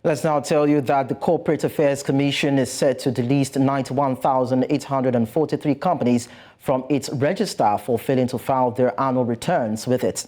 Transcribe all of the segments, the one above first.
Let's now tell you that the Corporate Affairs Commission is set to delist 91,843 companies from its register for failing to file their annual returns with it.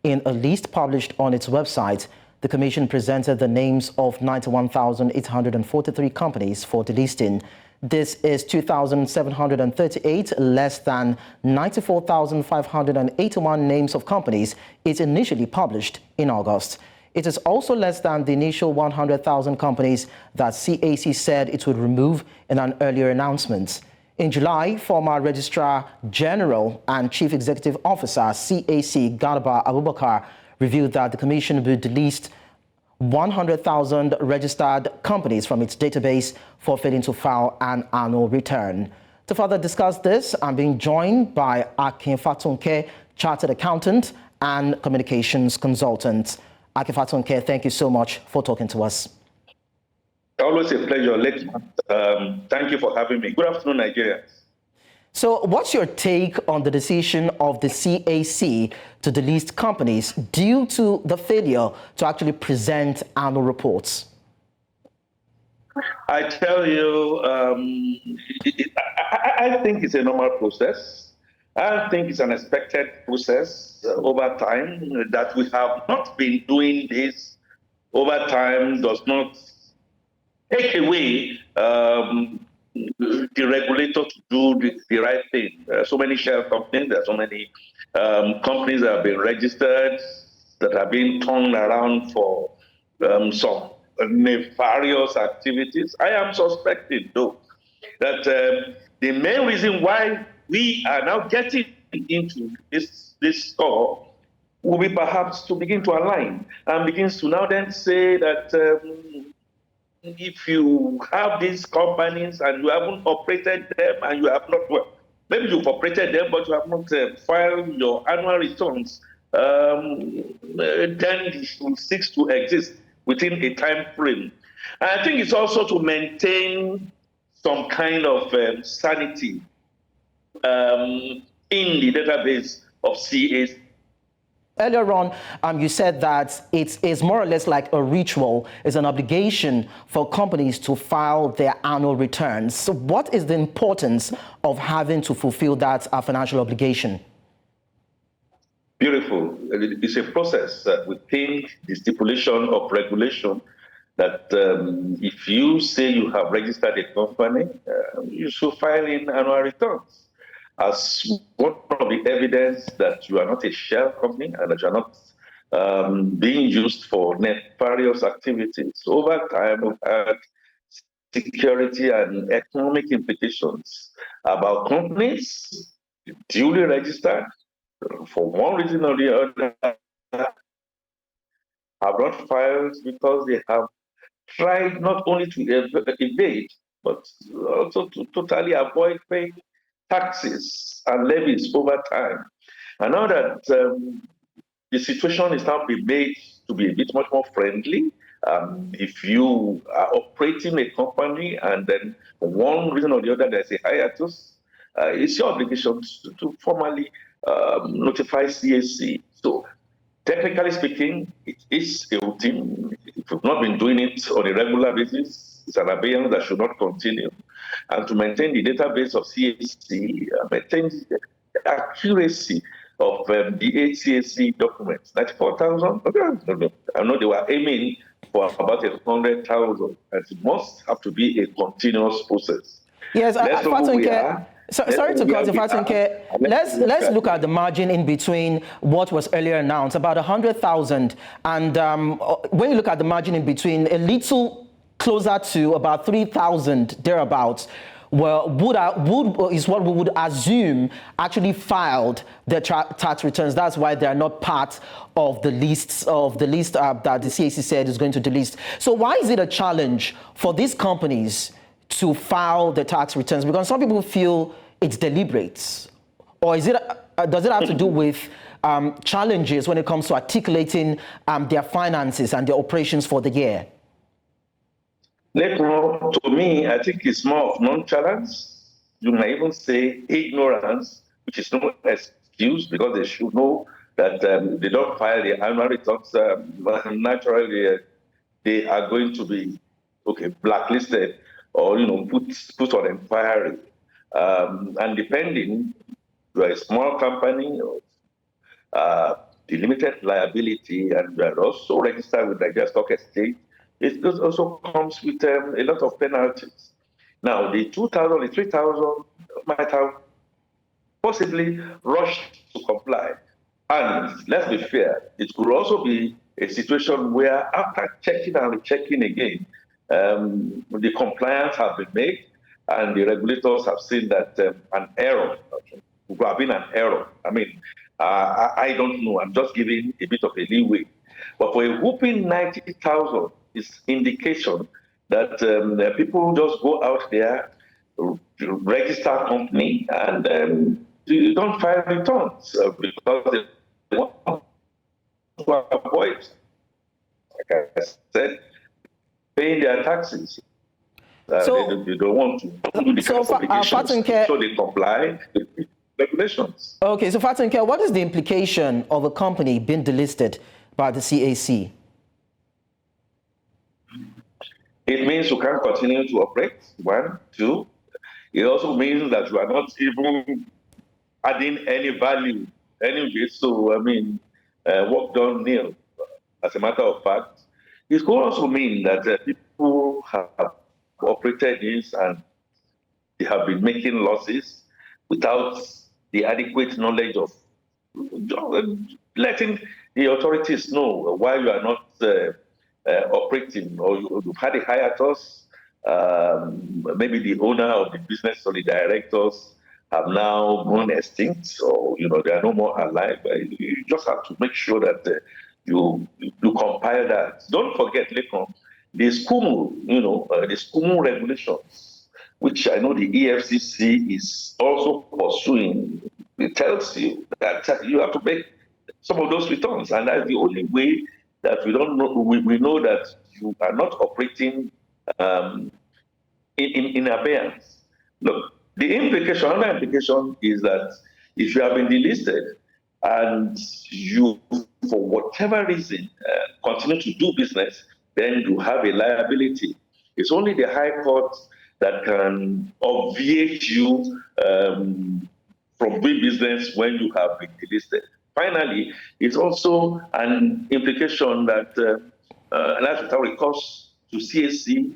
In a list published on its website, the Commission presented the names of 91,843 companies for delisting. This is 2,738 less than 94,581 names of companies it initially published in August. It is also less than the initial 100,000 companies that CAC said it would remove in an earlier announcement. In July, former Registrar General and Chief Executive Officer CAC Garba Abubakar revealed that the Commission would delist 100,000 registered companies from its database for failing to file an annual return. To further discuss this, I'm being joined by Akin Fatunke, Chartered Accountant and Communications Consultant. Akin Fatunke, thank you so much for talking to us. Always a pleasure, Lekan. Thank you for having me. Good afternoon, Nigerians. So what's your take on the decision of the CAC to delist companies due to the failure to actually present annual reports? I tell you, I think it's a normal process. I think it's an expected process over time. That we have not been doing this over time does not take away the regulator to do the right thing. There are so many share companies, there are so many companies that have been registered, that have been turned around for some nefarious activities. I am suspecting, though, that the main reason why we are now getting into this store will be perhaps to begin to align and begins to now then say that if you have these companies and you haven't operated them and you have not, well, maybe you've operated them, but you have not filed your annual returns, then it will cease to exist within a time frame. And I think it's also to maintain some kind of sanity in the database of CAC. Earlier on, you said that it is more or less like a ritual, it's an obligation for companies to file their annual returns. So what is the importance of having to fulfill that financial obligation? Beautiful. It's a process within the stipulation of regulation that if you say you have registered a company, you should file in annual returns as one of the evidence that you are not a shell company and that you are not being used for nefarious activities. Over time, we've had security and economic implications about companies duly registered for one reason or the other have not filed because they have tried not only to evade, but also to totally avoid paying taxes and levies over time. And now that the situation is now being made to be a bit much more friendly, if you are operating a company and then for one reason or the other there's a hiatus, it's your obligation to formally notify CAC. So technically speaking, it is a routine. If you've not been doing it on a regular basis, it's an abeyance that should not continue. And to maintain the database of CAC, maintain the accuracy of the 8 CAC documents. 94,000? I know they were aiming for about 100,000. It must have to be a continuous process. Yes, Fatunke, sorry to cut you, Fatunke. Let's look at the margin in between what was earlier announced, about 100,000. And when you look at the margin in between, a little closer to about 3,000 thereabouts, well, is what we would assume actually filed their tax returns. That's why they are not part of the list that the CAC said is going to delist. So why is it a challenge for these companies to file the tax returns? Because some people feel it's deliberate, or does it have to do with challenges when it comes to articulating their finances and their operations for the year? To me, I think it's more of nonchalance. You may even say ignorance, which is no excuse because they should know that they don't file the annual returns. Naturally, they are going to be blacklisted or put on inquiry. And depending, you are a small company or the limited liability, and we are also registered with the Nigeria Stock Exchange, it also comes with a lot of penalties. Now, the 2,000, the 3,000 might have possibly rushed to comply. And let's be fair, it could also be a situation where after checking and rechecking again, the compliance has been made and the regulators have seen that an error would have been an error. I mean, I don't know. I'm just giving a bit of a leeway. But for a whooping 90,000 is indication that people just go out there, register a company, and you don't file returns because they want to avoid, like I said, paying their taxes. So they don't want to do the kind of obligations, so they comply with the regulations. Okay, so Fatunke, what is the implication of a company being delisted by the CAC? It means you can't continue to operate, one. Two, it also means that you are not even adding any value anyway. So, I mean, work done nil. As a matter of fact, it could also mean that people have operated this and they have been making losses without the adequate knowledge of letting the authorities know why you are not operating, or you've had a hiatus. Maybe the owner of the business or the directors have now gone extinct, or they are no more alive. You just have to make sure that you compile that. Don't forget, Lekan, the SCUMU, the SCUMU regulations, which I know the EFCC is also pursuing. It tells you that you have to make some of those returns, and that's the only way that we don't know. We know that you are not operating in abeyance. Look, another implication is that if you have been delisted and you, for whatever reason, continue to do business, then you have a liability. It's only the High Court that can obviate you from doing business when you have been delisted. Finally, it's also an implication that, and that's without recourse to CAC,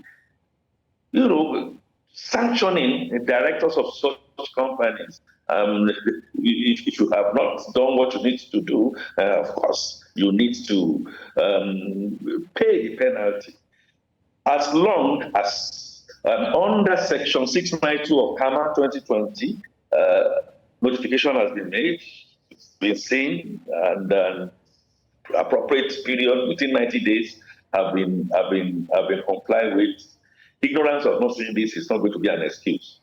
sanctioning the directors of such companies. If you have not done what you need to do, of course, you need to pay the penalty. As long as under Section 692 of CAMA 2020, notification has been made, it's been seen, and appropriate period within 90 days have been complied with. Ignorance of not seeing this is not going to be an excuse.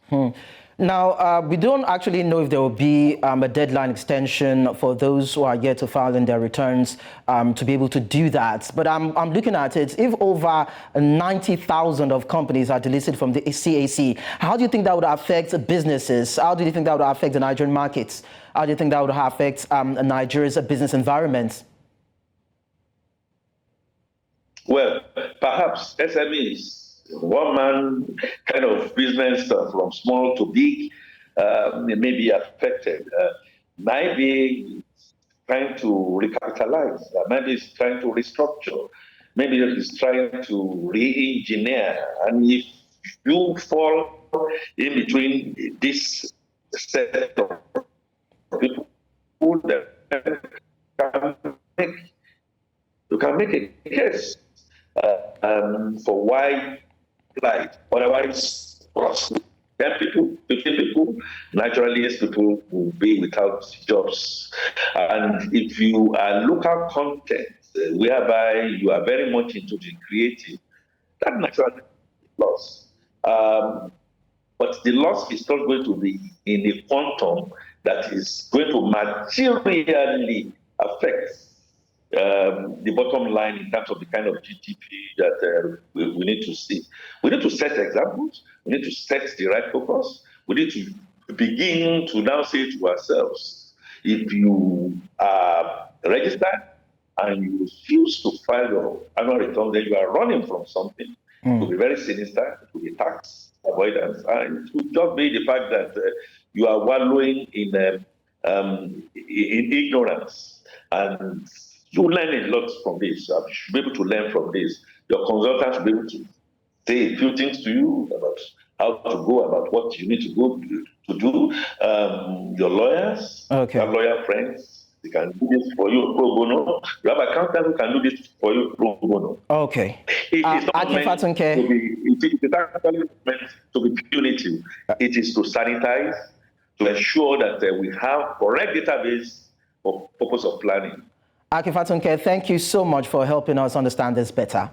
Now, we don't actually know if there will be a deadline extension for those who are yet to file in their returns to be able to do that. But I'm looking at it. If over 90,000 of companies are delisted from the CAC, how do you think that would affect businesses? How do you think that would affect the Nigerian markets? How do you think that would affect Nigeria's business environment? Well, perhaps SMEs, one-man kind of business from small to big, may be affected. Maybe trying to recapitalize, maybe it's trying to restructure, maybe it's trying to re-engineer. And if you fall in between this set of people, you can make a case for why flight. Otherwise, then people, naturally, yes, people will be without jobs. And if you are local content, whereby you are very much into the creative, that naturally loss. But the loss is not going to be in a quantum that is going to materially affect the bottom line in terms of the kind of GDP that we need to see. We need to set examples. We need to set the right focus. We need to begin to now say to ourselves, if you are registered and you refuse to file your annual return, then you are running from something. It will be very sinister. It will be tax avoidance. And it will just be the fact that you are wallowing in ignorance. And you learn a lot from this. You should be able to learn from this. Your consultant should be able to say a few things to you about how to go about what you need to go to do. Your lawyers, your lawyer friends, they can do this for you pro bono. You have accountants who can do this for you pro bono. Okay. It is not meant Fatunke. to be. It is actually meant to be punitive. It is to sanitize, to ensure that we have correct database for purpose of planning. Akin Fatunke, thank you so much for helping us understand this better.